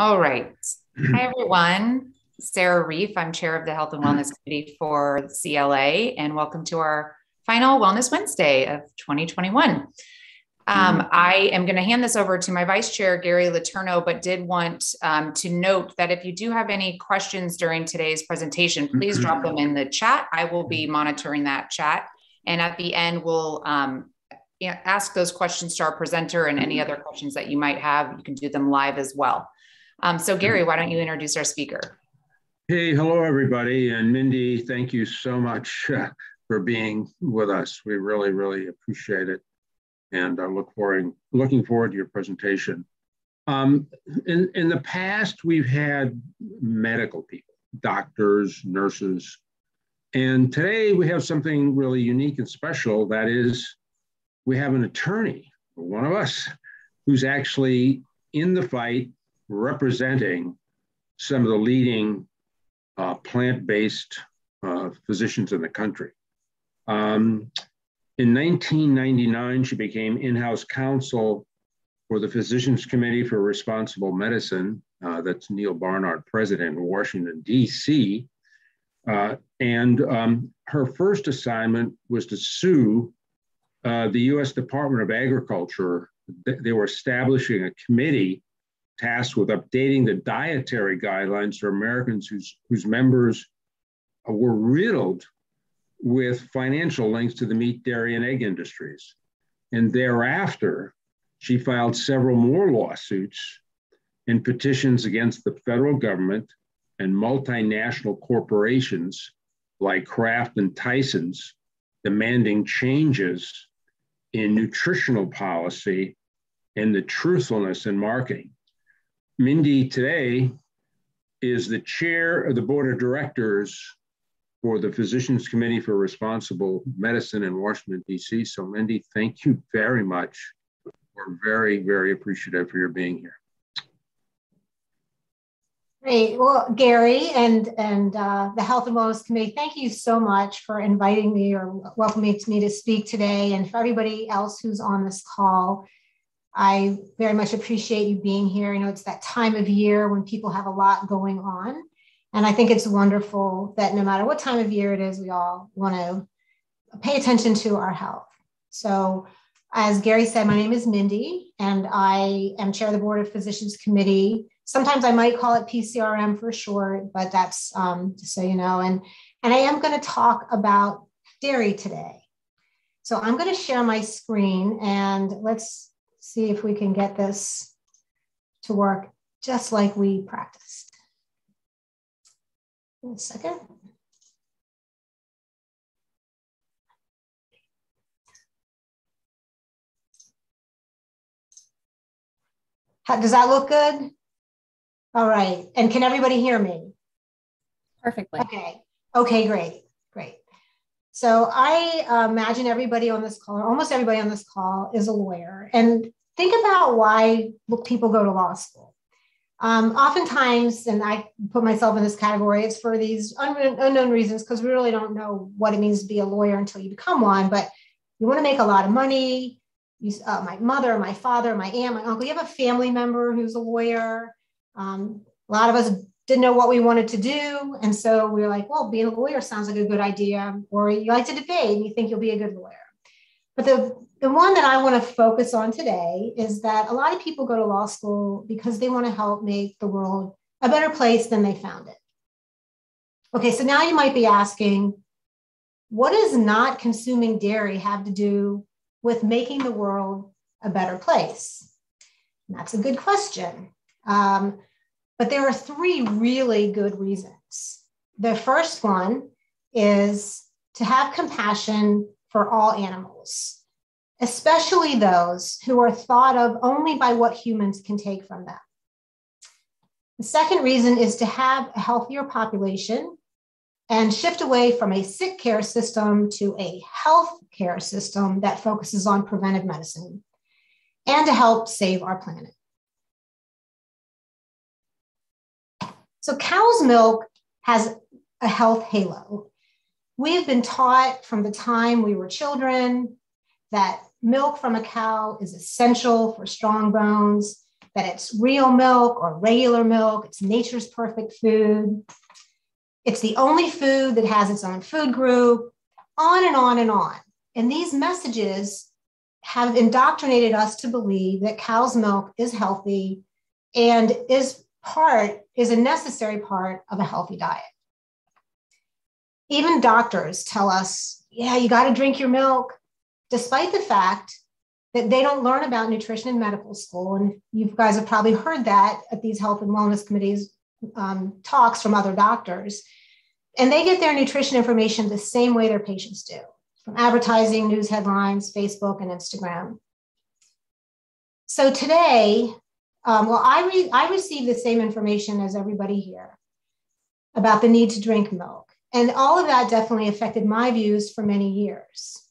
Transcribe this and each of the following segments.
All right. Hi, everyone. Sarah Reef. I'm chair of the Health and Wellness Committee for CLA, and welcome to our final Wellness Wednesday of 2021. I am going to hand this over to my vice chair, Gary Letourneau, but did want to note that if you do have any questions during today's presentation, please drop them in the chat. I will be monitoring that chat. And at the end, we'll ask those questions to our presenter, and any other questions that you might have, you can do them live as well. So Gary, why don't you introduce our speaker? Hey, hello everybody. And Mindy, thank you so much for being with us. We really, really appreciate it. And I'm looking forward to your presentation. In the past, we've had medical people, doctors, nurses, and today we have something really unique and special. That is, we have an attorney, one of us, who's actually in the fight representing some of the leading plant-based physicians in the country. In 1999, she became in-house counsel for the Physicians Committee for Responsible Medicine. That's Neil Barnard, president in Washington, D.C. And her first assignment was to sue the U.S. Department of Agriculture. They were establishing a committee tasked with updating the dietary guidelines for Americans whose members were riddled with financial links to the meat, dairy, and egg industries. And thereafter, she filed several more lawsuits and petitions against the federal government and multinational corporations like Kraft and Tyson's, demanding changes in nutritional policy and the truthfulness in marketing. Mindy today is the chair of the board of directors for the Physicians Committee for Responsible Medicine in Washington, D.C. So Mindy, thank you very much. We're very, very appreciative for your being here. Great. Well, Gary and the Health and Wellness Committee, thank you so much for inviting me or welcoming me to speak today. And for everybody else who's on this call, I very much appreciate you being here. I know it's that time of year when people have a lot going on. And I think it's wonderful that no matter what time of year it is, we all want to pay attention to our health. So as Gary said, my name is Mindy, and I am chair of the Board of Physicians Committee. Sometimes I might call it PCRM for short, but that's just so you know. And I am going to talk about dairy today. So I'm going to share my screen, and let's see if we can get this to work just like we practiced. One second. Does that look good? All right. And can everybody hear me? Perfectly. Okay, great. So I imagine everybody on this call, or almost everybody on this call, is a lawyer. And think about why people go to law school. Oftentimes, and I put myself in this category, it's for these unknown reasons, because we really don't know what it means to be a lawyer until you become one. But you want to make a lot of money. My mother, my father, my aunt, my uncle, you have a family member who's a lawyer. A lot of us didn't know what we wanted to do. And so we were like, well, being a lawyer sounds like a good idea. Or you like to debate and you think you'll be a good lawyer. But the one that I want to focus on today is that a lot of people go to law school because they want to help make the world a better place than they found it. Okay, so now you might be asking, what does not consuming dairy have to do with making the world a better place? And that's a good question. But there are three really good reasons. The first one is to have compassion for all animals, especially those who are thought of only by what humans can take from them. The second reason is to have a healthier population and shift away from a sick care system to a health care system that focuses on preventive medicine, and to help save our planet. So cow's milk has a health halo. We have been taught from the time we were children that milk from a cow is essential for strong bones. that it's real milk or regular milk, it's nature's perfect food, it's the only food that has its own food group, on and on and on. And these messages have indoctrinated us to believe that cow's milk is healthy and is a necessary part of a healthy diet. Even doctors tell us, yeah, you got to drink your milk, despite the fact that they don't learn about nutrition in medical school. And you guys have probably heard that at these health and wellness committees talks from other doctors. And they get their nutrition information the same way their patients do, from advertising, news headlines, Facebook, and Instagram. So today, I received the same information as everybody here about the need to drink milk. And all of that definitely affected my views for many years.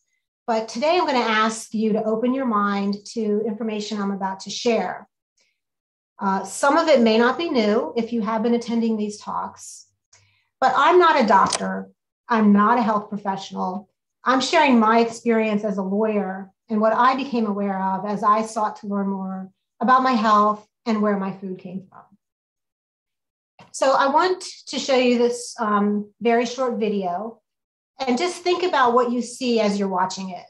But today I'm going to ask you to open your mind to information I'm about to share. Some of it may not be new if you have been attending these talks, but I'm not a doctor. I'm not a health professional. I'm sharing my experience as a lawyer and what I became aware of as I sought to learn more about my health and where my food came from. So I want to show you this very short video, and just think about what you see as you're watching it.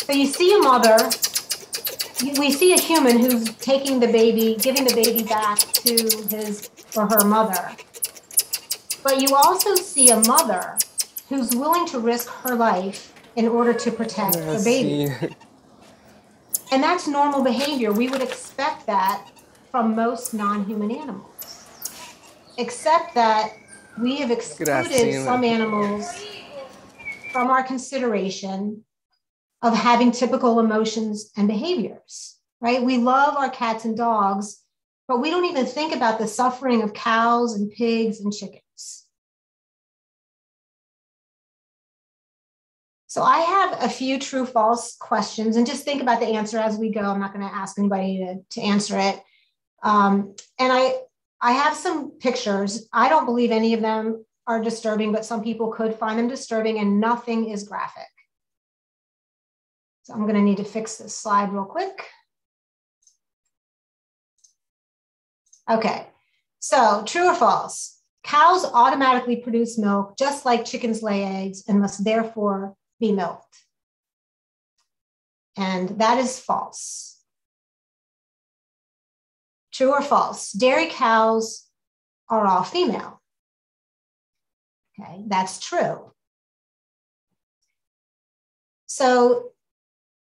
So you see a mother, we see a human who's taking the baby, giving the baby back to his or her mother. But you also see a mother who's willing to risk her life in order to protect the baby. And that's normal behavior. We would expect that from most non-human animals, except that we have excluded some animals from our consideration of having typical emotions and behaviors, right? We love our cats and dogs, but we don't even think about the suffering of cows and pigs and chickens. So I have a few true false questions, and just think about the answer as we go. I'm not going to ask anybody to answer it. And I have some pictures. I don't believe any of them are disturbing, but some people could find them disturbing, and nothing is graphic. So I'm going to need to fix this slide real quick. Okay, so true or false? Cows automatically produce milk just like chickens lay eggs and must therefore be milked. And that is false. True or false? Dairy cows are all female. Okay, that's true. So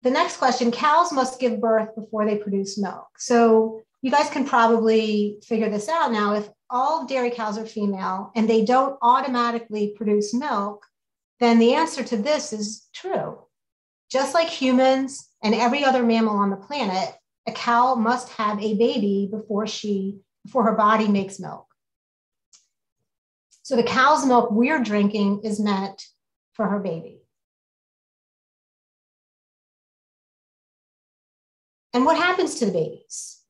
the next question, cows must give birth before they produce milk. So you guys can probably figure this out now. If all dairy cows are female and they don't automatically produce milk, then the answer to this is true. Just like humans and every other mammal on the planet, a cow must have a baby before her body makes milk. So the cow's milk we're drinking is meant for her baby. And what happens to the babies?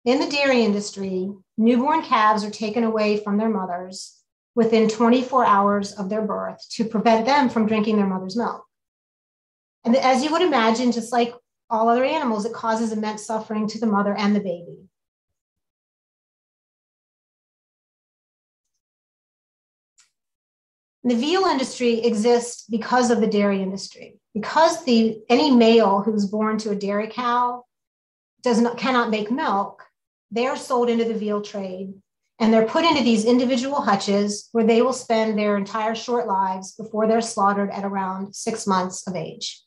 In the dairy industry, newborn calves are taken away from their mothers within 24 hours of their birth to prevent them from drinking their mother's milk. And as you would imagine, just like all other animals, it causes immense suffering to the mother and the baby. The veal industry exists because of the dairy industry. Because any male who's born to a dairy cow cannot make milk, they are sold into the veal trade, and they're put into these individual hutches where they will spend their entire short lives before they're slaughtered at around 6 months of age.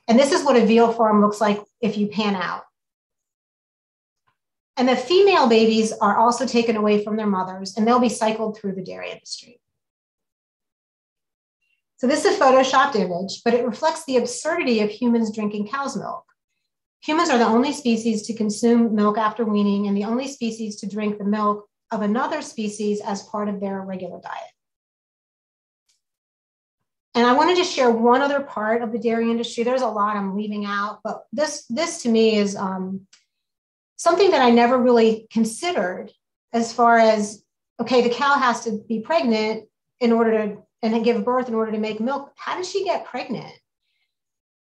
And this is what a veal farm looks like if you pan out. And the female babies are also taken away from their mothers, and they'll be cycled through the dairy industry. So this is a photoshopped image, but it reflects the absurdity of humans drinking cow's milk. Humans are the only species to consume milk after weaning and the only species to drink the milk of another species as part of their regular diet. And I wanted to share one other part of the dairy industry. There's a lot I'm leaving out, but this to me is something that I never really considered as far as, okay, the cow has to be pregnant in order to, and give birth in order to make milk. How does she get pregnant?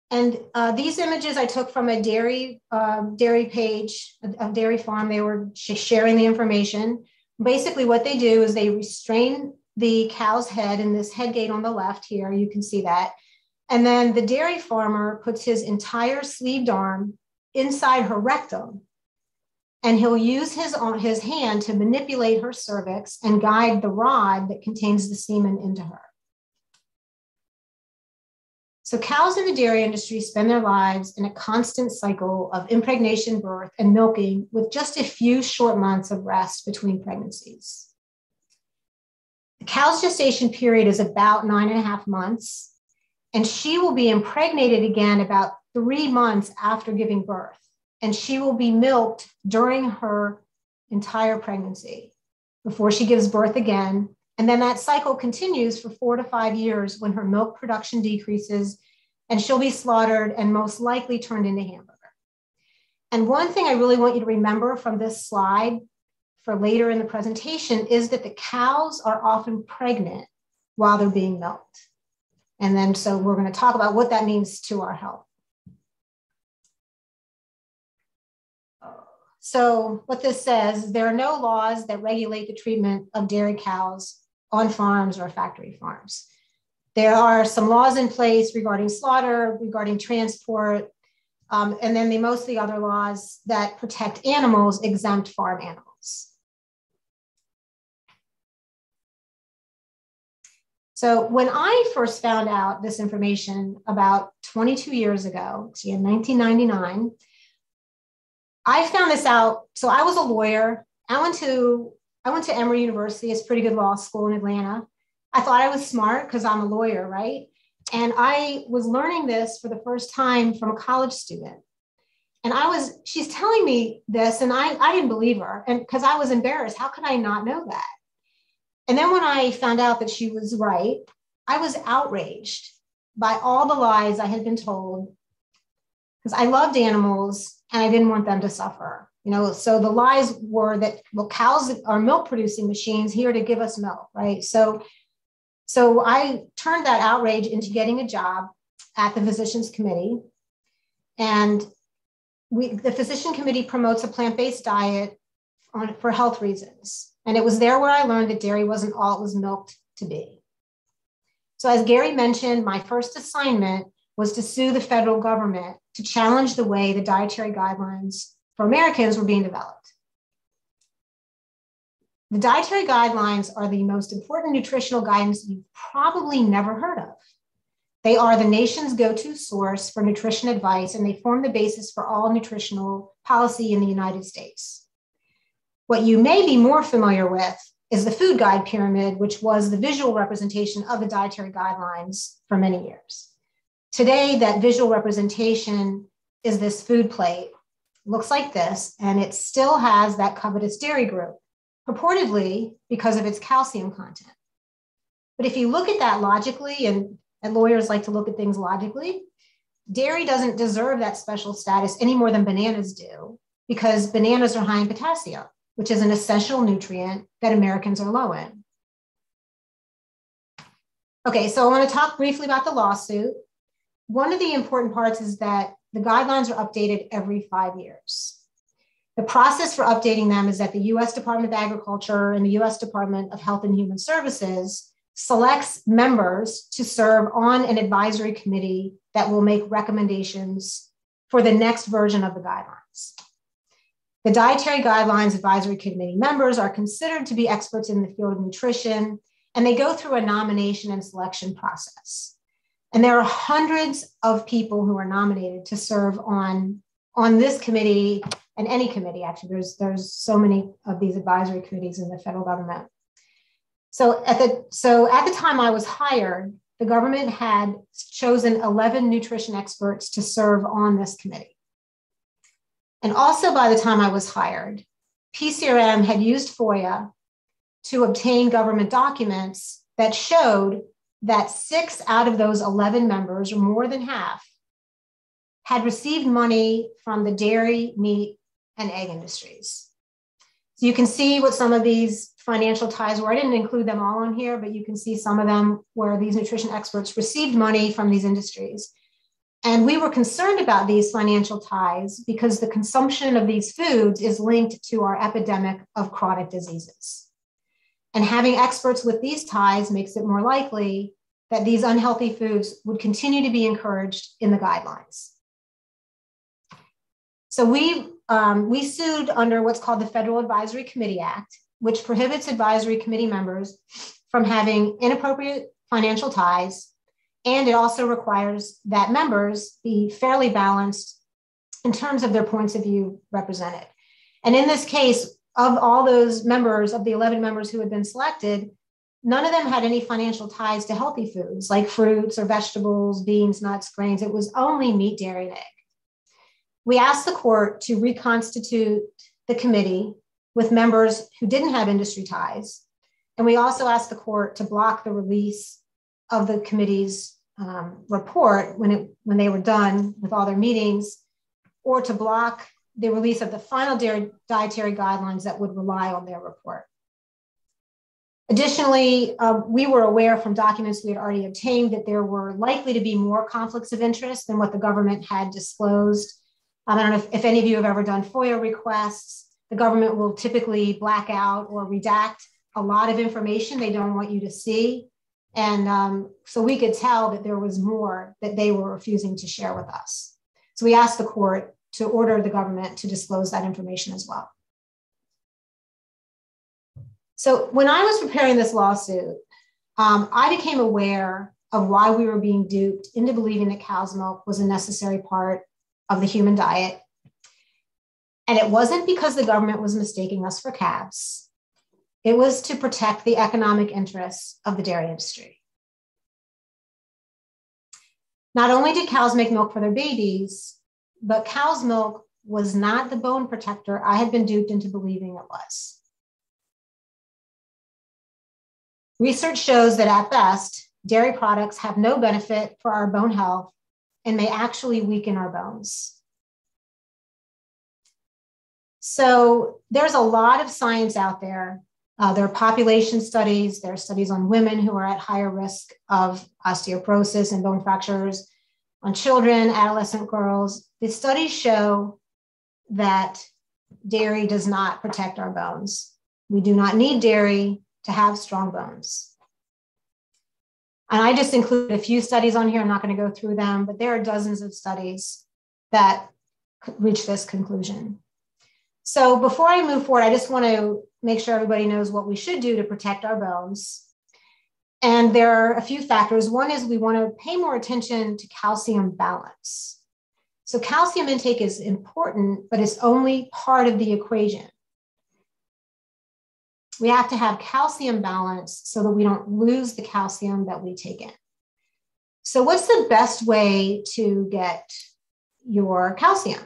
And these images I took from a dairy page, a dairy farm. They were sharing the information. Basically what they do is they restrain the cow's head in this head gate on the left here. You can see that. And then the dairy farmer puts his entire sleeved arm inside her rectum. And he'll use his hand to manipulate her cervix and guide the rod that contains the semen into her. So cows in the dairy industry spend their lives in a constant cycle of impregnation, birth, and milking with just a few short months of rest between pregnancies. The cow's gestation period is about 9.5 months, and she will be impregnated again about 3 months after giving birth. And she will be milked during her entire pregnancy before she gives birth again. And then that cycle continues for 4 to 5 years when her milk production decreases and she'll be slaughtered and most likely turned into hamburger. And one thing I really want you to remember from this slide for later in the presentation is that the cows are often pregnant while they're being milked. And then so we're going to talk about what that means to our health. So what this says, there are no laws that regulate the treatment of dairy cows on farms or factory farms. There are some laws in place regarding slaughter, regarding transport, and then most of the other laws that protect animals exempt farm animals. So when I first found out this information about 22 years ago, in 1999, I found this out. So I was a lawyer. I went to Emory University. It's a pretty good law school in Atlanta. I thought I was smart because I'm a lawyer, right? And I was learning this for the first time from a college student. And she's telling me this, and I didn't believe her, and because I was embarrassed. How could I not know that? And then when I found out that she was right, I was outraged by all the lies I had been told, because I loved animals and I didn't want them to suffer. So the lies were that, well, cows are milk producing machines here to give us milk, right? So I turned that outrage into getting a job at the Physicians Committee. And the Physician Committee promotes a plant-based diet for health reasons. And it was there where I learned that dairy wasn't all it was milked to be. So as Gary mentioned, my first assignment was to sue the federal government to challenge the way the dietary guidelines for Americans were being developed. The dietary guidelines are the most important nutritional guidance you've probably never heard of. They are the nation's go-to source for nutrition advice, and they form the basis for all nutritional policy in the United States. What you may be more familiar with is the food guide pyramid, which was the visual representation of the dietary guidelines for many years. Today, that visual representation is this food plate. It looks like this, and it still has that covetous dairy group, purportedly because of its calcium content. But if you look at that logically, and lawyers like to look at things logically, dairy doesn't deserve that special status any more than bananas do, because bananas are high in potassium, which is an essential nutrient that Americans are low in. Okay, so I want to talk briefly about the lawsuit. One of the important parts is that the guidelines are updated every 5 years. The process for updating them is that the US Department of Agriculture and the US Department of Health and Human Services selects members to serve on an advisory committee that will make recommendations for the next version of the guidelines. The Dietary Guidelines Advisory Committee members are considered to be experts in the field of nutrition, and they go through a nomination and selection process. And there are hundreds of people who are nominated to serve on this committee and any committee. Actually, there's so many of these advisory committees in the federal government. So at the time I was hired, the government had chosen 11 nutrition experts to serve on this committee. And also by the time I was hired, PCRM had used FOIA to obtain government documents that showed that 6 out of those 11 members, or more than half, had received money from the dairy, meat, and egg industries. So you can see what some of these financial ties were. I didn't include them all on here, but you can see some of them where these nutrition experts received money from these industries. And we were concerned about these financial ties because the consumption of these foods is linked to our epidemic of chronic diseases. And having experts with these ties makes it more likely that these unhealthy foods would continue to be encouraged in the guidelines. So we sued under what's called the Federal Advisory Committee Act, which prohibits advisory committee members from having inappropriate financial ties. And it also requires that members be fairly balanced in terms of their points of view represented. And in this case, of all those members, of the 11 members who had been selected, none of them had any financial ties to healthy foods like fruits or vegetables, beans, nuts, grains. It was only meat, dairy, and egg. We asked the court to reconstitute the committee with members who didn't have industry ties. And we also asked the court to block the release of the committee's report when they were done with all their meetings, or to block the release of the final dietary guidelines that would rely on their report. Additionally, we were aware from documents we had already obtained that there were likely to be more conflicts of interest than what the government had disclosed. I don't know if any of you have ever done FOIA requests. The government will typically black out or redact a lot of information they don't want you to see. And so we could tell that there was more that they were refusing to share with us. So we asked the court to order the government to disclose that information as well. So when I was preparing this lawsuit, I became aware of why we were being duped into believing that cow's milk was a necessary part of the human diet. And it wasn't because the government was mistaking us for calves. It was to protect the economic interests of the dairy industry. Not only did cows make milk for their babies, but cow's milk was not the bone protector I had been duped into believing it was. Research shows that at best, dairy products have no benefit for our bone health and may actually weaken our bones. So there's a lot of science out there. There are population studies. There are studies on women who are at higher risk of osteoporosis and bone fractures, on children, adolescent girls. The studies show that dairy does not protect our bones. We do not need dairy to have strong bones. And I just included a few studies on here. I'm not going to go through them, but there are dozens of studies that reach this conclusion. So before I move forward, I just want to make sure everybody knows what we should do to protect our bones. And there are a few factors. One is we want to pay more attention to calcium balance. So calcium intake is important, but it's only part of the equation. We have to have calcium balance so that we don't lose the calcium that we take in. So what's the best way to get your calcium?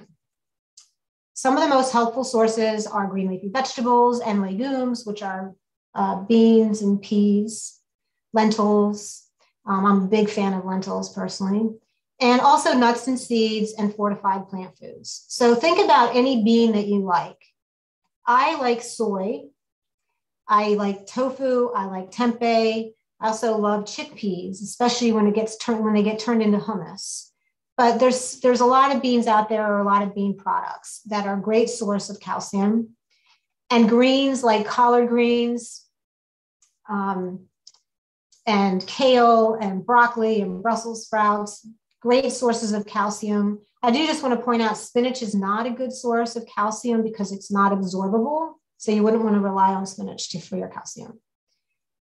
Some of the most helpful sources are green leafy vegetables and legumes, which are beans and peas, lentils. I'm a big fan of lentils personally. And also nuts and seeds and fortified plant foods. So think about any bean that you like. I like soy. I like tofu. I like tempeh. I also love chickpeas, especially when they get turned into hummus. But there's a lot of beans out there, or a lot of bean products that are a great source of calcium. And greens like collard greens and kale and broccoli and Brussels sprouts, great sources of calcium. I do just want to point out spinach is not a good source of calcium because it's not absorbable. So you wouldn't want to rely on spinach for your calcium.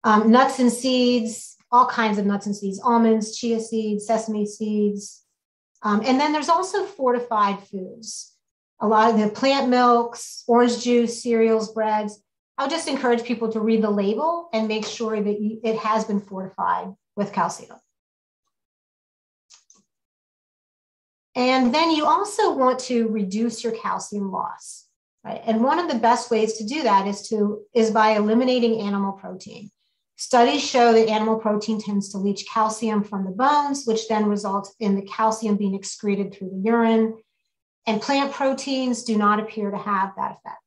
Nuts and seeds, all kinds of nuts and seeds, almonds, chia seeds, sesame seeds. And then there's also fortified foods. A lot of the plant milks, orange juice, cereals, breads. I'll just encourage people to read the label and make sure that it has been fortified with calcium. And then you also want to reduce your calcium loss, right? And one of the best ways to do that is by eliminating animal protein. Studies show that animal protein tends to leach calcium from the bones, which then results in the calcium being excreted through the urine. And plant proteins do not appear to have that effect.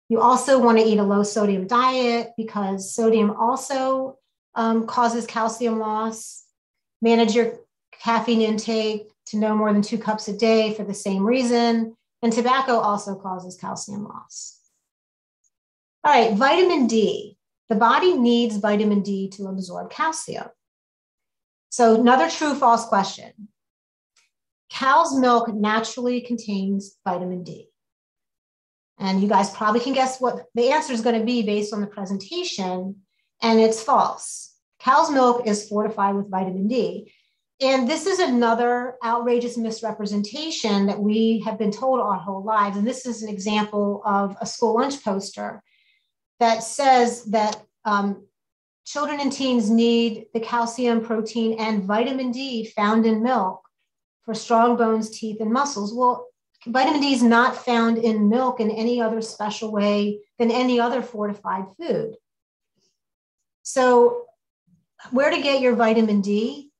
You also want to eat a low sodium diet because sodium also causes calcium loss. Manage your caffeine intake to no more than 2 cups a day for the same reason. And tobacco also causes calcium loss. All right, vitamin D. The body needs vitamin D to absorb calcium. So another true-false question. Cow's milk naturally contains vitamin D. And you guys probably can guess what the answer is going to be based on the presentation, and it's false. Cow's milk is fortified with vitamin D. And this is another outrageous misrepresentation that we have been told our whole lives. And this is an example of a school lunch poster that says that children and teens need the calcium, protein, and vitamin D found in milk for strong bones, teeth, and muscles. Well, vitamin D is not found in milk in any other special way than any other fortified food. So where to get your vitamin D?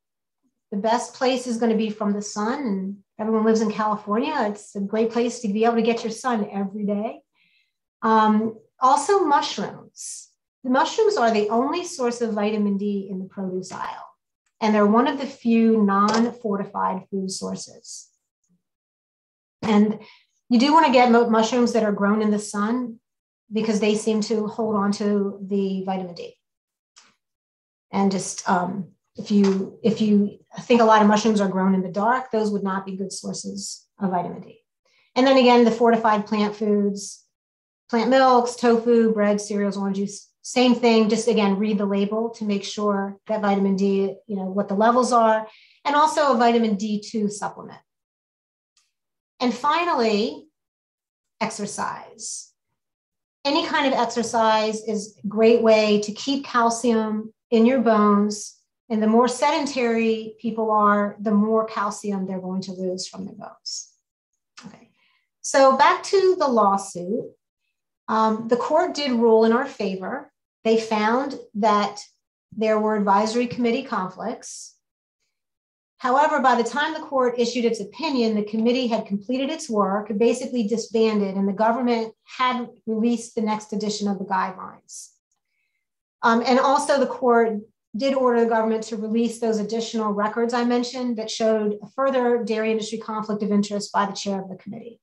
The best place is going to be from the sun, and everyone lives in California. It's a great place to be able to get your sun every day. Also mushrooms. The mushrooms are the only source of vitamin D in the produce aisle, and they're one of the few non-fortified food sources. And you do want to get mushrooms that are grown in the sun because they seem to hold on to the vitamin D. And just if you think a lot of mushrooms are grown in the dark, those would not be good sources of vitamin D. And then again, the fortified plant foods, plant milks, tofu, bread, cereals, orange juice, same thing. Just again, read the label to make sure that vitamin D, what the levels are, and also a vitamin D2 supplement. And finally, exercise. Any kind of exercise is a great way to keep calcium in your bones. And the more sedentary people are, the more calcium they're going to lose from their bones. Okay. So back to the lawsuit. The court did rule in our favor. They found that there were advisory committee conflicts. However, by the time the court issued its opinion, the committee had completed its work, basically disbanded, and the government had released the next edition of the guidelines. And also the court did order the government to release those additional records I mentioned that showed a further dairy industry conflict of interest by the chair of the committee.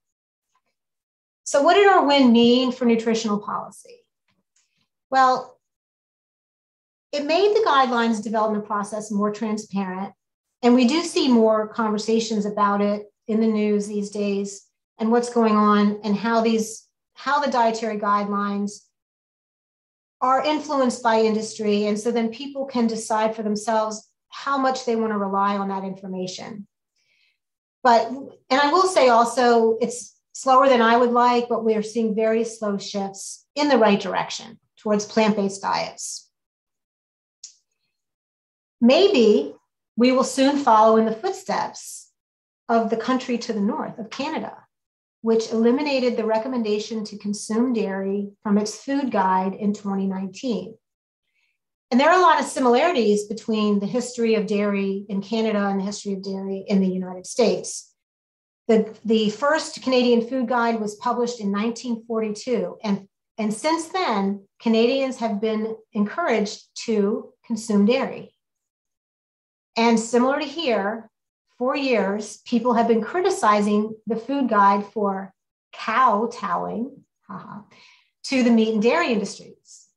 So what did our win mean for nutritional policy? Well, it made the guidelines development process more transparent. And we do see more conversations about it in the news these days and what's going on and how the dietary guidelines are influenced by industry. And so then people can decide for themselves how much they want to rely on that information. And I will say also, it's slower than I would like, but we are seeing very slow shifts in the right direction towards plant-based diets. Maybe we will soon follow in the footsteps of the country to the north, of Canada, which eliminated the recommendation to consume dairy from its food guide in 2019. And there are a lot of similarities between the history of dairy in Canada and the history of dairy in the United States. The first Canadian food guide was published in 1942. And since then, Canadians have been encouraged to consume dairy. And similar to here, for years, people have been criticizing the food guide for kowtowing to the meat and dairy industries.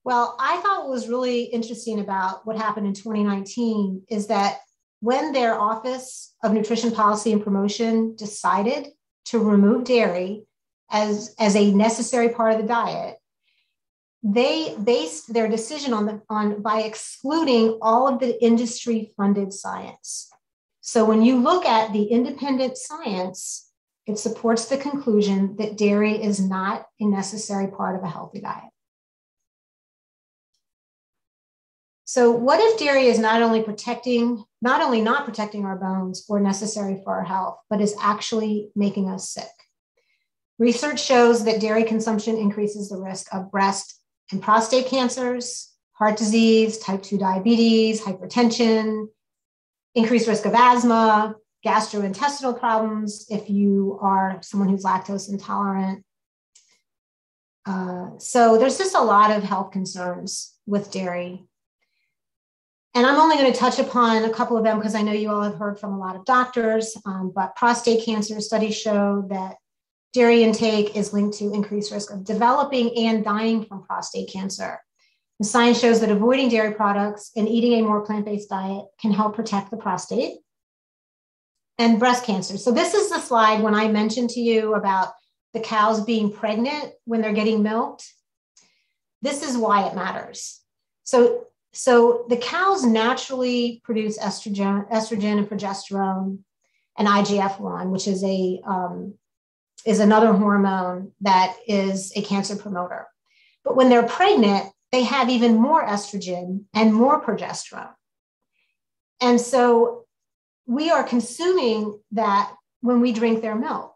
Well, I thought what was really interesting about what happened in 2019 is that when their Office of Nutrition Policy and Promotion decided to remove dairy as a necessary part of the diet, they based their decision by excluding all of the industry-funded science. So when you look at the independent science, it supports the conclusion that dairy is not a necessary part of a healthy diet. So what if dairy is not only not protecting our bones or necessary for our health, but is actually making us sick? Research shows that dairy consumption increases the risk of breast and prostate cancers, heart disease, type 2 diabetes, hypertension, increased risk of asthma, gastrointestinal problems if you are someone who's lactose intolerant. So there's just a lot of health concerns with dairy. And I'm only going to touch upon a couple of them because I know you all have heard from a lot of doctors, but prostate cancer studies show that dairy intake is linked to increased risk of developing and dying from prostate cancer. The science shows that avoiding dairy products and eating a more plant-based diet can help protect the prostate. And breast cancer. So this is the slide when I mentioned to you about the cows being pregnant when they're getting milked. This is why it matters. So the cows naturally produce estrogen and progesterone and IGF-1, which is another hormone that is a cancer promoter. But when they're pregnant, they have even more estrogen and more progesterone. And so we are consuming that when we drink their milk.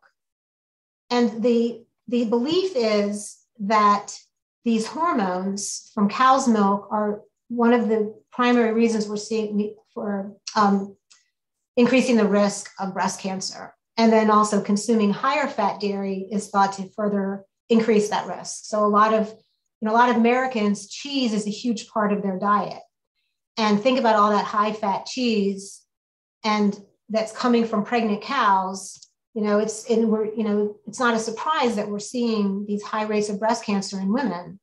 And the belief is that these hormones from cow's milk are one of the primary reasons we're seeing for increasing the risk of breast cancer. And then also consuming higher fat dairy is thought to further increase that risk. So a lot of Americans, cheese is a huge part of their diet. And think about all that high fat cheese and that's coming from pregnant cows. It's not a surprise that we're seeing these high rates of breast cancer in women.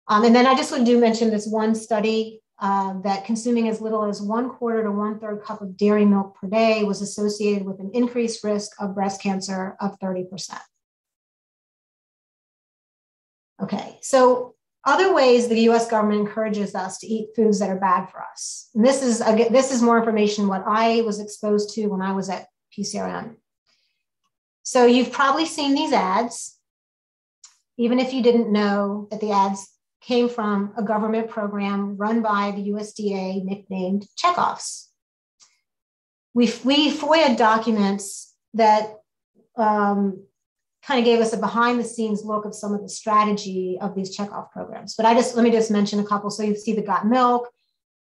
And then I just would mention this one study that consuming as little as 1/4 to 1/3 cup of dairy milk per day was associated with an increased risk of breast cancer of 30%. Okay, so other ways the US government encourages us to eat foods that are bad for us. And this is more information what I was exposed to when I was at PCRM. So you've probably seen these ads, even if you didn't know that the ads came from a government program run by the USDA nicknamed checkoffs. We FOIA documents that kind of gave us a behind the scenes look of some of the strategy of these checkoff programs. But let me just mention a couple. So you see the got milk,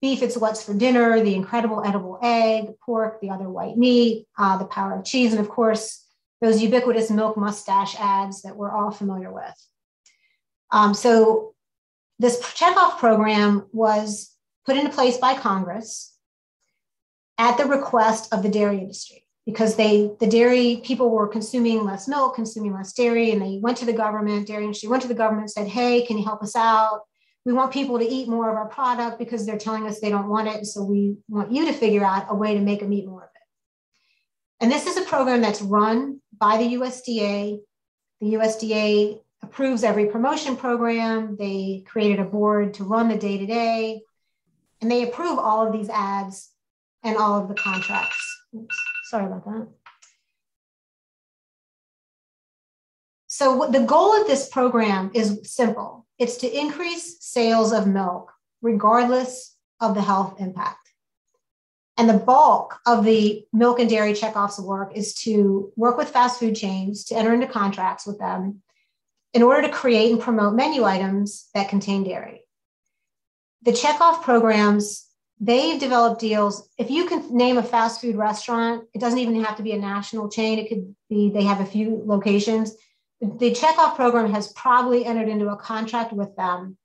beef, it's what's for dinner, the incredible edible egg, pork, the other white meat, the power of cheese, and of course, those ubiquitous milk mustache ads that we're all familiar with. So this checkoff program was put into place by Congress at the request of the dairy industry, because the dairy people were consuming less milk, consuming less dairy, and they went to the government, dairy industry went to the government and said, hey, can you help us out? We want people to eat more of our product because they're telling us they don't want it. So we want you to figure out a way to make them eat more of it. And this is a program that's run by the USDA. The USDA approves every promotion program. They created a board to run the day-to-day, and they approve all of these ads and all of the contracts. Oops, sorry about that. So the goal of this program is simple. It's to increase sales of milk, regardless of the health impact. And the bulk of the milk and dairy checkoffs work is to work with fast food chains to enter into contracts with them in order to create and promote menu items that contain dairy. The checkoff programs, they've developed deals. If you can name a fast food restaurant, it doesn't even have to be a national chain. It could be, they have a few locations. The checkoff program has probably entered into a contract with them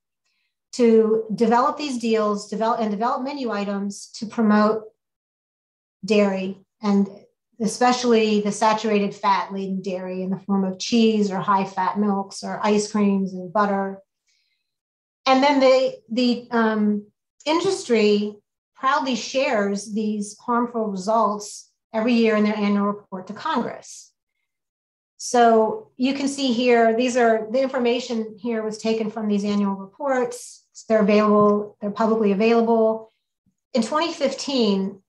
to develop these deals, develop menu items to promote dairy, and especially the saturated fat laden dairy in the form of cheese or high fat milks or ice creams and butter. And then the industry proudly shares these harmful results every year in their annual report to Congress. So you can see here, the information here was taken from these annual reports. They're available, they're publicly available. In 2015,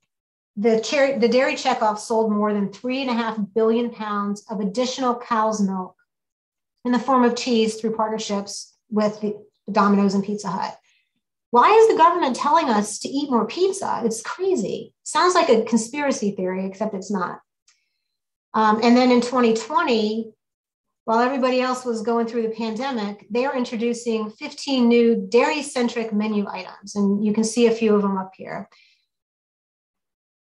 the dairy checkoff sold more than 3.5 billion pounds of additional cow's milk in the form of cheese through partnerships with the Domino's and Pizza Hut. Why is the government telling us to eat more pizza? It's crazy. Sounds like a conspiracy theory, except it's not. And then in 2020, while everybody else was going through the pandemic, they are introducing 15 new dairy-centric menu items. And you can see a few of them up here.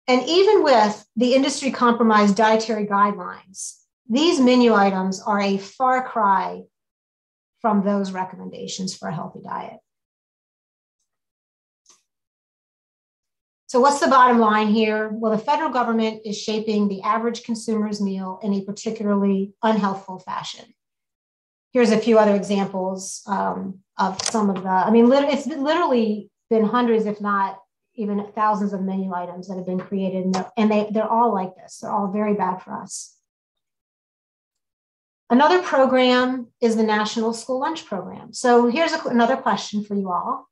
And even with the industry compromised dietary guidelines, these menu items are a far cry from those recommendations for a healthy diet. So what's the bottom line here? Well, the federal government is shaping the average consumer's meal in a particularly unhealthful fashion. Here's a few other examples of some of the, it's literally been hundreds, if not even thousands of menu items that have been created, and they're all like this. They're all very bad for us. Another program is the National School Lunch Program. So here's another question for you all.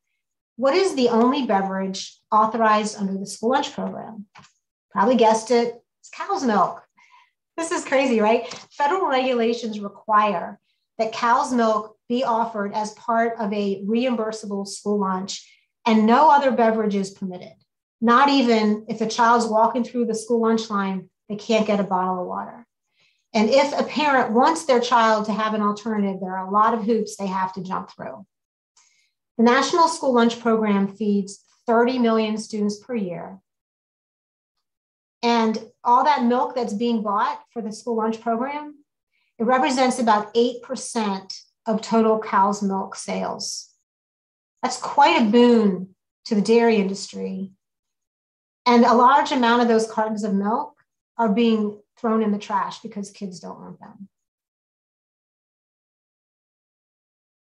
What is the only beverage authorized under the school lunch program? Probably guessed it, it's cow's milk. This is crazy, right? Federal regulations require that cow's milk be offered as part of a reimbursable school lunch, and no other beverage is permitted. Not even if a child's walking through the school lunch line, they can't get a bottle of water. And if a parent wants their child to have an alternative, there are a lot of hoops they have to jump through. The National School Lunch Program feeds 30 million students per year. And all that milk that's being bought for the school lunch program, it represents about 8% of total cow's milk sales. That's quite a boon to the dairy industry. And a large amount of those cartons of milk are being thrown in the trash because kids don't want them.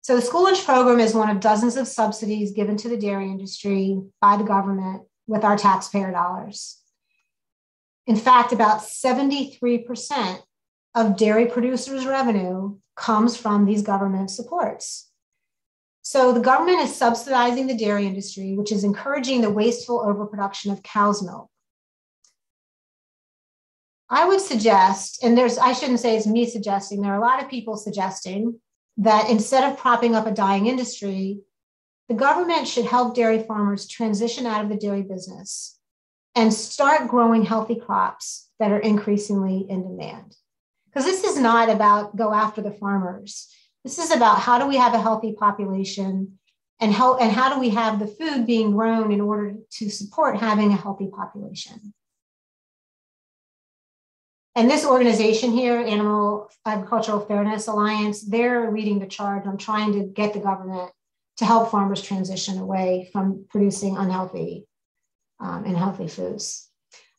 So the school lunch program is one of dozens of subsidies given to the dairy industry by the government with our taxpayer dollars. In fact, about 73% of dairy producers' revenue comes from these government supports. So the government is subsidizing the dairy industry, which is encouraging the wasteful overproduction of cow's milk. I would suggest, and I shouldn't say it's me suggesting, there are a lot of people suggesting that instead of propping up a dying industry, the government should help dairy farmers transition out of the dairy business and start growing healthy crops that are increasingly in demand. Because this is not about go after the farmers. This is about how do we have a healthy population and how do we have the food being grown in order to support having a healthy population. And this organization here, Animal Agricultural Fairness Alliance, they're leading the charge on trying to get the government to help farmers transition away from producing unhealthy and healthy foods.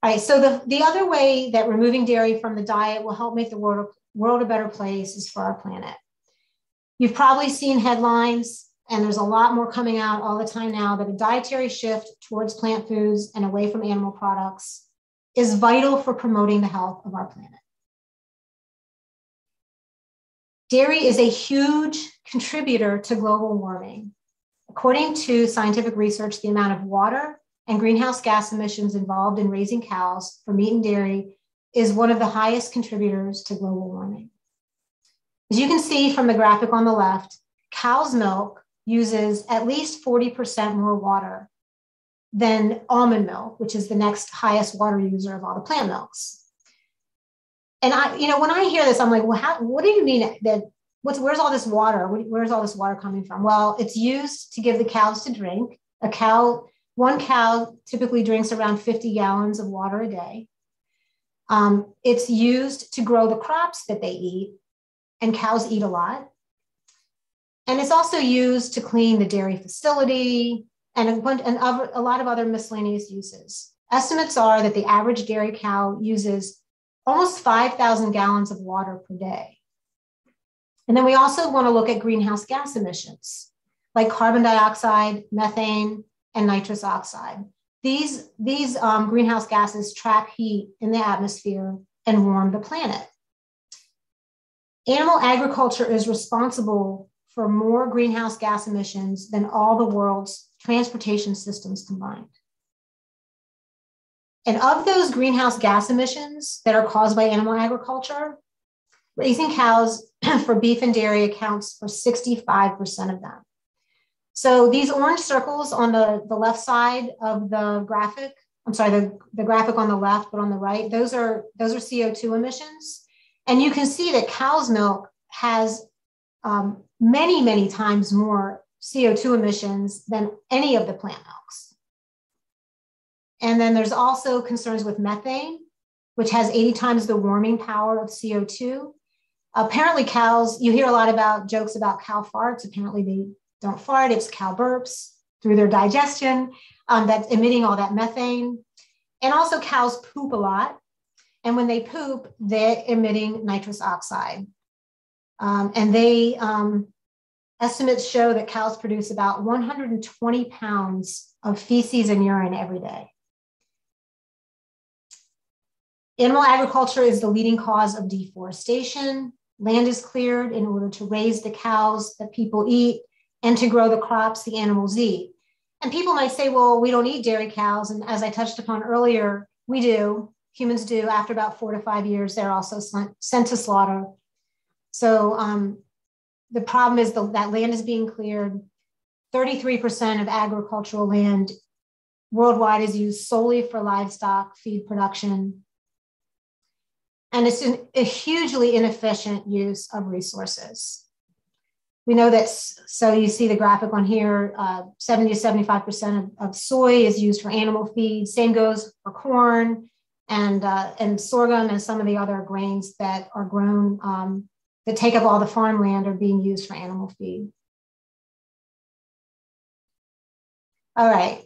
All right, so the other way that removing dairy from the diet will help make the world a better place is for our planet. You've probably seen headlines, and there's a lot more coming out all the time now, that a dietary shift towards plant foods and away from animal products is vital for promoting the health of our planet. Dairy is a huge contributor to global warming. According to scientific research, the amount of water and greenhouse gas emissions involved in raising cows for meat and dairy is one of the highest contributors to global warming. As you can see from the graphic on the left, cow's milk uses at least 40% more water than almond milk, which is the next highest water user of all the plant milks. And when I hear this, I'm like, well, what do you mean that? Where's all this water? Where's all this water coming from? Well, it's used to give the cows to drink. One cow typically drinks around 50 gallons of water a day. It's used to grow the crops that they eat, and cows eat a lot. And it's also used to clean the dairy facility and a lot of other miscellaneous uses. Estimates are that the average dairy cow uses almost 5,000 gallons of water per day. And then we also want to look at greenhouse gas emissions, like carbon dioxide, methane, and nitrous oxide. These greenhouse gases trap heat in the atmosphere and warm the planet. Animal agriculture is responsible for more greenhouse gas emissions than all the world's transportation systems combined. And of those greenhouse gas emissions that are caused by animal agriculture, raising cows for beef and dairy accounts for 65% of them. So these orange circles on the left side of the graphic, the graphic on the left, but on the right, those are CO2 emissions. And you can see that cow's milk has many, many times more CO2 emissions than any of the plant milks. And then there's also concerns with methane, which has 80 times the warming power of CO2. Apparently cows, you hear a lot about jokes about cow farts. Apparently they don't fart, it's cow burps through their digestion that's emitting all that methane. And also cows poop a lot. And when they poop, they're emitting nitrous oxide. Estimates show that cows produce about 120 pounds of feces and urine every day. Animal agriculture is the leading cause of deforestation. Land is cleared in order to raise the cows that people eat and to grow the crops the animals eat. And people might say, well, we don't eat dairy cows. And as I touched upon earlier, we do, humans do. After about 4 to 5 years, they're also sent to slaughter. So the problem is that land is being cleared. 33% of agricultural land worldwide is used solely for livestock feed production. And it's a hugely inefficient use of resources. We know that, so you see the graphic on here, 70 to 75% of soy is used for animal feed. Same goes for corn and sorghum and some of the other grains that are grown that take up all the farmland are being used for animal feed. All right.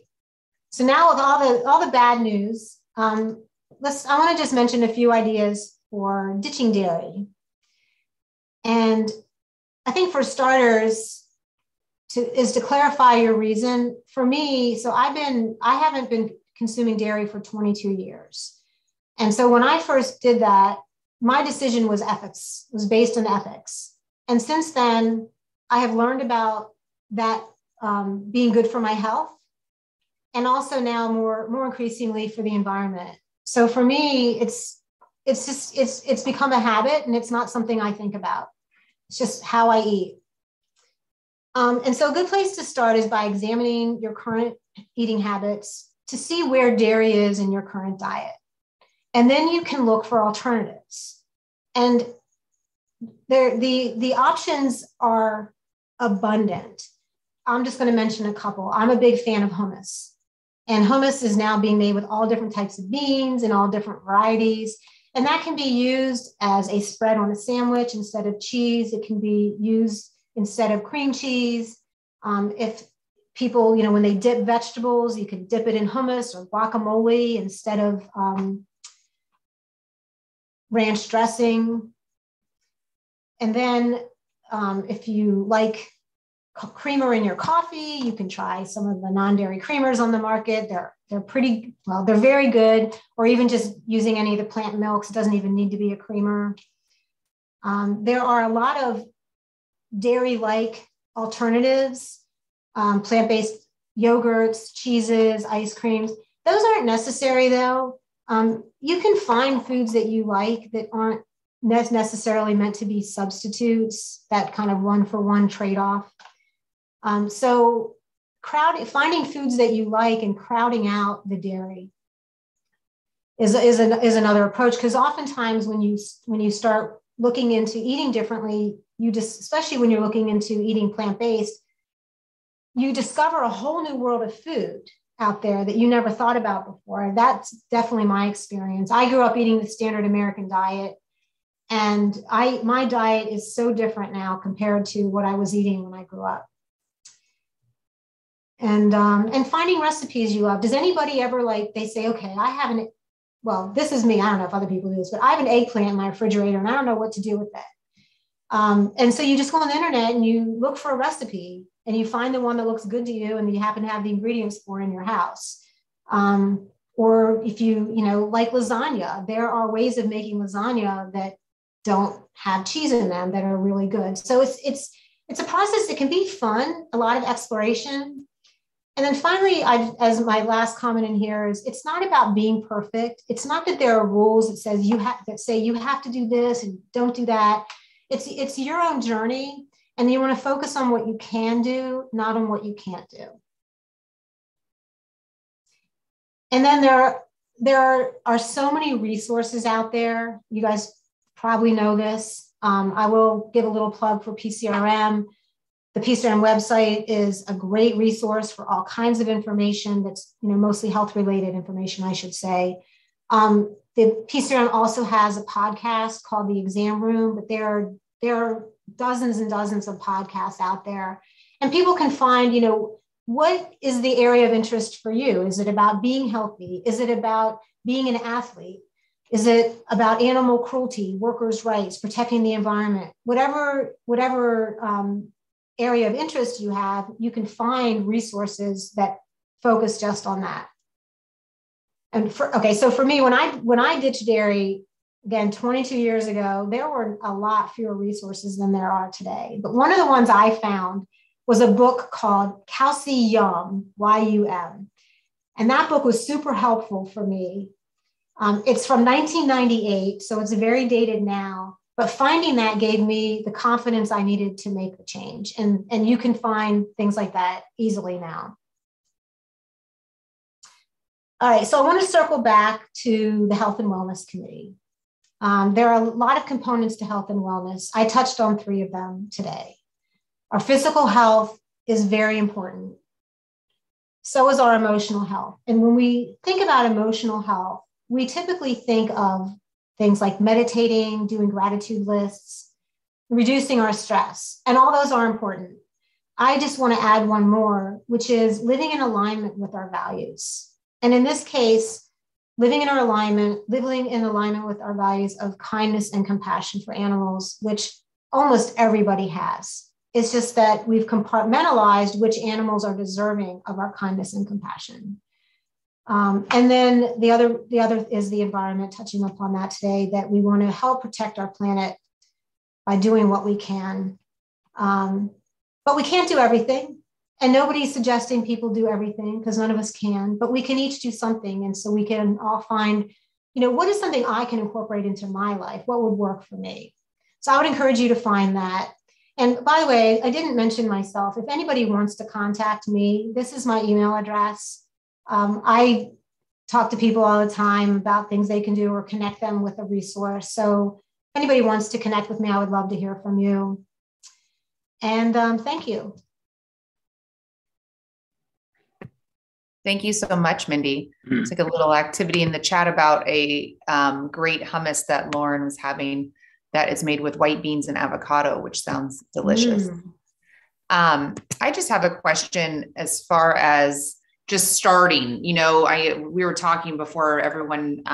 So now with all the bad news, I want to just mention a few ideas for ditching dairy. And I think for starters, is to clarify your reason. For me, so I haven't been consuming dairy for 22 years. And so when I first did that, my decision was ethics, was based on ethics. And since then, I have learned about that being good for my health, and also now more increasingly for the environment. So for me, it's become a habit, and it's not something I think about. It's just how I eat. And so a good place to start is by examining your current eating habits to see where dairy is in your current diet. And then you can look for alternatives. And the options are abundant. I'm just going to mention a couple. I'm a big fan of hummus. And hummus is now being made with all different types of beans and all different varieties. And that can be used as a spread on a sandwich instead of cheese. It can be used instead of cream cheese. If people, when they dip vegetables, you can dip it in hummus or guacamole instead of ranch dressing. And then if you like creamer in your coffee, you can try some of the non-dairy creamers on the market. They're pretty, well, they're very good, or even just using any of the plant milks. It doesn't even need to be a creamer. There are a lot of dairy-like alternatives, plant-based yogurts, cheeses, ice creams. Those aren't necessary though. You can find foods that you like that aren't necessarily meant to be substitutes, that kind of one-for-one trade-off. So finding foods that you like and crowding out the dairy is another approach, because oftentimes when you start looking into eating differently, especially when you're looking into eating plant-based, you discover a whole new world of food out there that you never thought about before. That's definitely my experience. I grew up eating the standard American diet, and my diet is so different now compared to what I was eating when I grew up. And finding recipes you love. Does anybody ever, they say, okay, this is me. I don't know if other people do this, but I have an eggplant in my refrigerator and I don't know what to do with it. And so you just go on the internet and you look for a recipe and you find the one that looks good to you and you happen to have the ingredients for in your house. Or if you like lasagna, there are ways of making lasagna that don't have cheese in them that are really good. So it's a process that can be fun, a lot of exploration. And then finally, as my last comment in here is, it's not about being perfect. It's not that there are rules that say you have to do this and don't do that. It's your own journey, and you want to focus on what you can do, not on what you can't do. And then there are so many resources out there. You guys probably know this. I will give a little plug for PCRM. The PCRM website is a great resource for all kinds of information that's, mostly health-related information, I should say. The PCRM also has a podcast called The Exam Room, but there are dozens and dozens of podcasts out there. And people can find, what is the area of interest for you? Is it about being healthy? Is it about being an athlete? Is it about animal cruelty, workers' rights, protecting the environment? Whatever area of interest you have, you can find resources that focus just on that. And so for me, when I ditched dairy, again, 22 years ago, there were a lot fewer resources than there are today. But one of the ones I found was a book called Calcium, Y-U-M. And that book was super helpful for me. It's from 1998, so it's very dated now. But finding that gave me the confidence I needed to make the change. And you can find things like that easily now. All right, so I want to circle back to the Health and Wellness Committee. There are a lot of components to health and wellness. I touched on 3 of them today. Our physical health is very important. So is our emotional health. And when we think about emotional health, we typically think of things like meditating, doing gratitude lists, reducing our stress, and all those are important. I just want to add one more, which is living in alignment with our values. And in this case, living in alignment with our values of kindness and compassion for animals, which almost everybody has. It's just that we've compartmentalized which animals are deserving of our kindness and compassion. And then the other is the environment, touching upon that today, that we want to help protect our planet by doing what we can. But we can't do everything. And nobody's suggesting people do everything, because none of us can, but we can each do something. And so we can all find, what is something I can incorporate into my life? What would work for me? So I would encourage you to find that. And by the way, I didn't mention myself. If anybody wants to contact me, this is my email address. I talk to people all the time about things they can do or connect them with a resource. So if anybody wants to connect with me, I would love to hear from you. And thank you. Thank you so much, Mindy. It's like a little activity in the chat about a great hummus that Lauren was having that is made with white beans and avocado, which sounds delicious. I just have a question as far as just starting. We were talking before everyone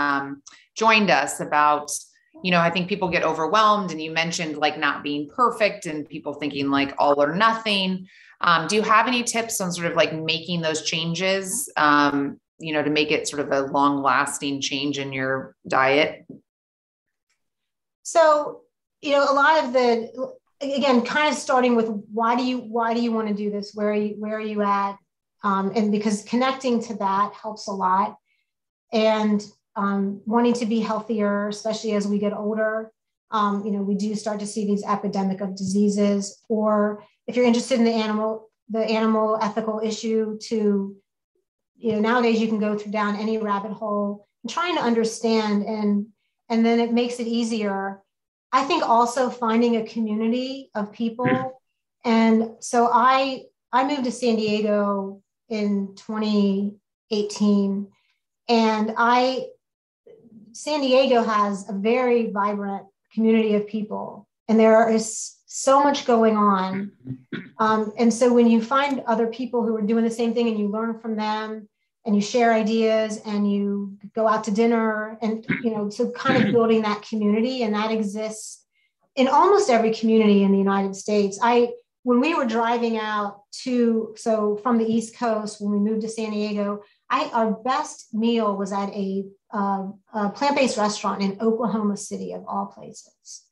joined us about, I think people get overwhelmed, and you mentioned like not being perfect and people thinking like all or nothing. Do you have any tips on sort of like making those changes, to make it sort of a long lasting change in your diet? So, a lot of again, kind of starting with why do you want to do this? Where are you at? And because connecting to that helps a lot, and wanting to be healthier, especially as we get older. We do start to see these epidemic of diseases, or if you're interested in the animal ethical issue to, nowadays you can go down any rabbit hole and trying to understand, and then it makes it easier. I think also finding a community of people. And so I moved to San Diego in 2018, and San Diego has a very vibrant community of people, and there is so much going on. And so when you find other people who are doing the same thing and you learn from them and you share ideas and you go out to dinner and, so kind of building that community, and that exists in almost every community in the United States. When we were driving out from the East Coast, when we moved to San Diego, our best meal was at a plant-based restaurant in Oklahoma City, of all places.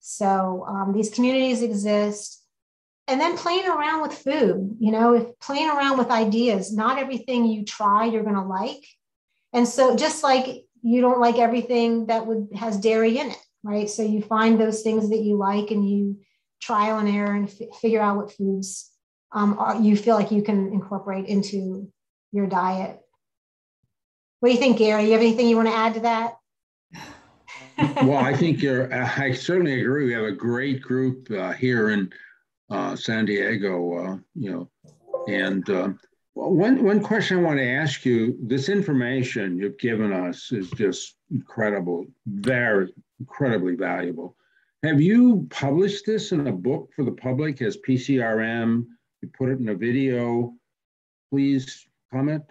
So these communities exist. And then playing around with food, playing around with ideas. Not everything you try, you're going to like. And so just like you don't like everything that has dairy in it, right? So you find those things that you like and you trial and error and figure out what foods you feel like you can incorporate into your diet. What do you think, Gary? You have anything you want to add to that? Well, I think I certainly agree. We have a great group here, and San Diego, and one question I want to ask you, this information you've given us is just incredible, very incredibly valuable. Have you published this in a book for the public as PCRM? You put it in a video? Please comment.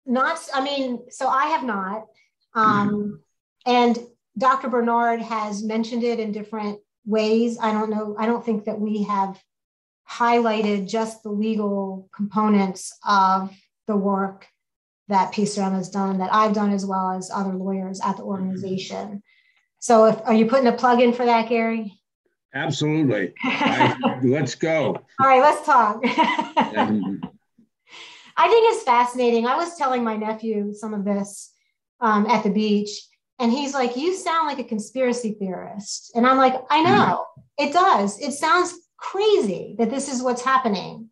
So I have not. And Dr. Bernard has mentioned it in different ways. I don't know. I don't think that we have highlighted just the legal components of the work that PCRM has done, that I've done, as well as other lawyers at the organization. So are you putting a plug in for that, Gary? Absolutely. Let's go. All right, let's talk. I think it's fascinating. I was telling my nephew some of this at the beach, and he's like, "You sound like a conspiracy theorist." And I'm like, "I know, it does. It sounds crazy that this is what's happening."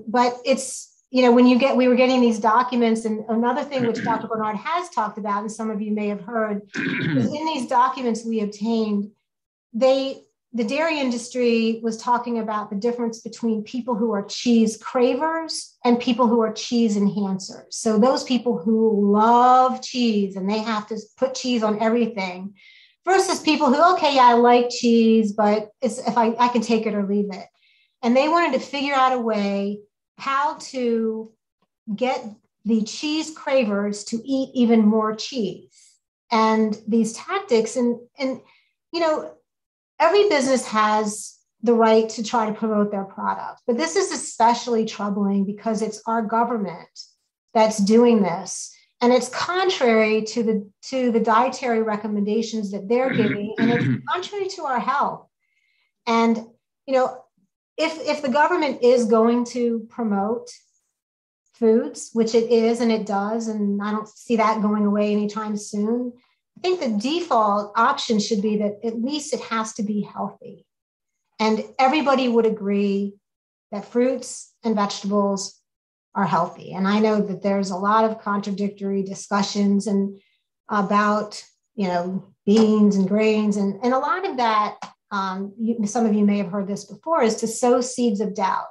But it's, when we were getting these documents, and another thing which Dr. Bernard has talked about, and some of you may have heard, is in these documents we obtained, the dairy industry was talking about the difference between people who are cheese cravers and people who are cheese enhancers. So those people who love cheese and they have to put cheese on everything, versus people who, okay, yeah, I like cheese, but if I can take it or leave it. And they wanted to figure out a way how to get the cheese cravers to eat even more cheese. And these tactics, and every business has the right to try to promote their product, but this is especially troubling because it's our government that's doing this. And it's contrary to the dietary recommendations that they're giving, and it's contrary to our health. And, if the government is going to promote foods, which it is, and it does, and I don't see that going away anytime soon, I think the default option should be that at least it has to be healthy. And everybody would agree that fruits and vegetables are healthy. And I know that there's a lot of contradictory discussions and about, beans and grains. And a lot of that, some of you may have heard this before, is to sow seeds of doubt.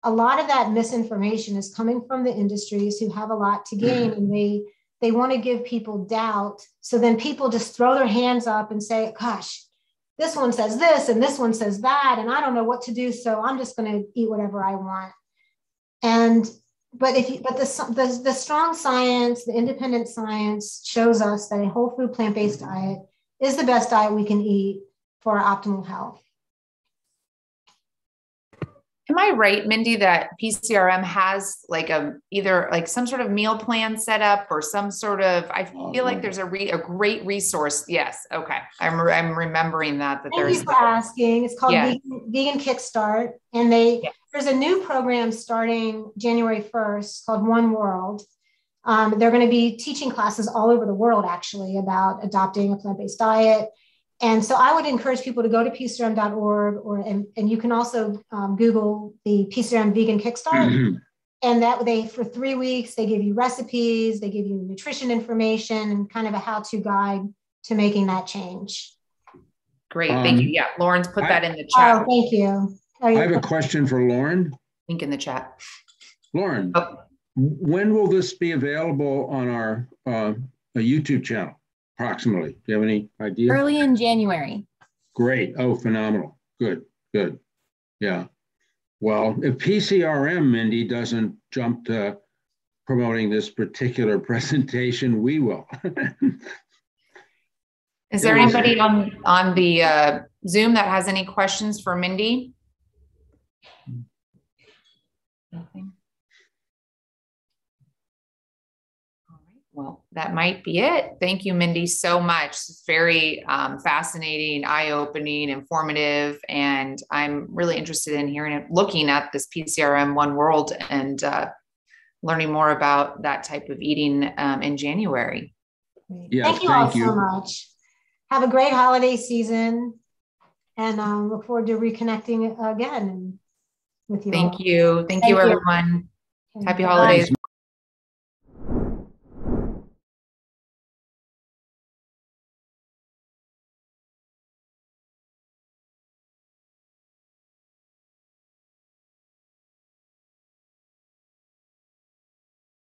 A lot of that misinformation is coming from the industries who have a lot to gain, and they want to give people doubt. So then people just throw their hands up and say, gosh, this one says this and this one says that, and I don't know what to do, so I'm just going to eat whatever I want. But the strong science, the independent science shows us that a whole food plant-based diet is the best diet we can eat for our optimal health. Am I right, Mindy, that PCRM has either some sort of meal plan set up, or some sort of, I feel like there's a great resource. Yes. Okay. I'm remembering that Thank there's. you for asking. It's called Vegan Kickstart. And there's a new program starting January 1st called One World. They're going to be teaching classes all over the world, actually, about adopting a plant-based diet. And so I would encourage people to go to PCRM.org, and you can also Google the PCRM Vegan Kickstart. And for 3 weeks, they give you recipes, they give you nutrition information, and kind of a how-to guide to making that change. Great. Thank you. Yeah. Lauren's put that in the chat. Oh, thank you. I have a question for Lauren. Link in the chat. Lauren, when will this be available on our YouTube channel? Approximately. Do you have any idea? Early in January. Great. Oh, phenomenal. Good. Yeah. Well, if PCRM, Mindy, doesn't jump to promoting this particular presentation, we will. Is there anybody on the Zoom that has any questions for Mindy? Nothing. Well, that might be it. Thank you, Mindy, so much. It's very fascinating, eye-opening, informative, and I'm really interested in hearing it, looking at this PCRM One World, and learning more about that type of eating in January. Yes, thank you all so much. Have a great holiday season, and look forward to reconnecting again with you. Thank you. Thank you, everyone. Happy holidays.